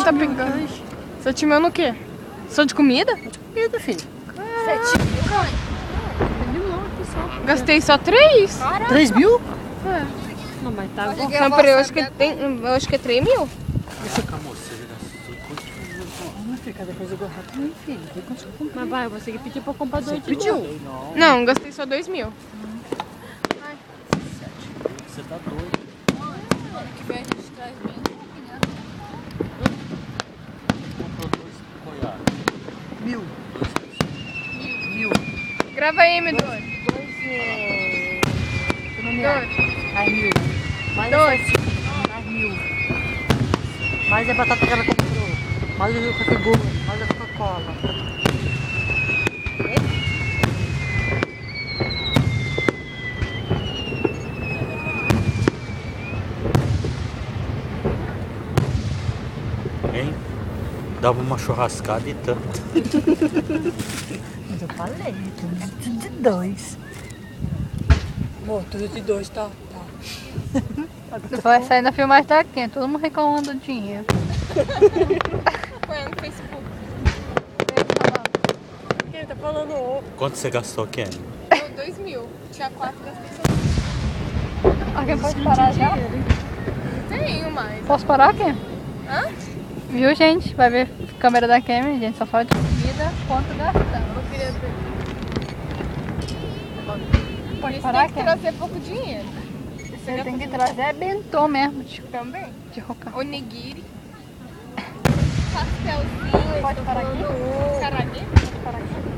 tá pegando. 7 mil no quê? Só de comida? Comida, filho. 7 mil, mãe? Gastei só 3. 3 mil? É. Não, mas tá bom. Não, peraí, eu acho que é 3 mil. Essa com a moça, você já gastou quanto? Não fica, depois eu vou errar também, filho. Vê quanto eu comprei. Mas vai, você que pediu pra comprar 2 de Pediu? novo. Não, gastei só 2 mil. Você tá doido. Que vem a gente traz bem. Comprou 2 coiados. 1000. 1000. Grava aí, M2. 2 mais 1000. Mais 2. mais 1000. Mais a batata que ela comprou. Mais o café Gol. Mais a Coca-Cola. Hein? Dava uma churrascada e tanto. Mas eu falei, tudo de 2. Amor, tudo de 2, tá? Vai sair na filmagem tá quente, todo mundo reclamando do dinheiro. Põe no Facebook. Quem tá falando? Quanto você gastou, Kenny? 2 mil. Tinha 4, gastei só Alguém pode parar já? 2. Tenho mais. Posso parar, Ken? Hã? Viu, gente? Vai ver a câmera da Cameron, gente. Só fala de comida, quanto gastamos. Eu queria ver. Pode Isso parar, tem que Ken? trazer pouco dinheiro. Você tem que trazer bentô mesmo, tipo, Também. de rocar. Onigiri. Pastelzinho. Pode parar aqui? Caralho. Pode parar aqui?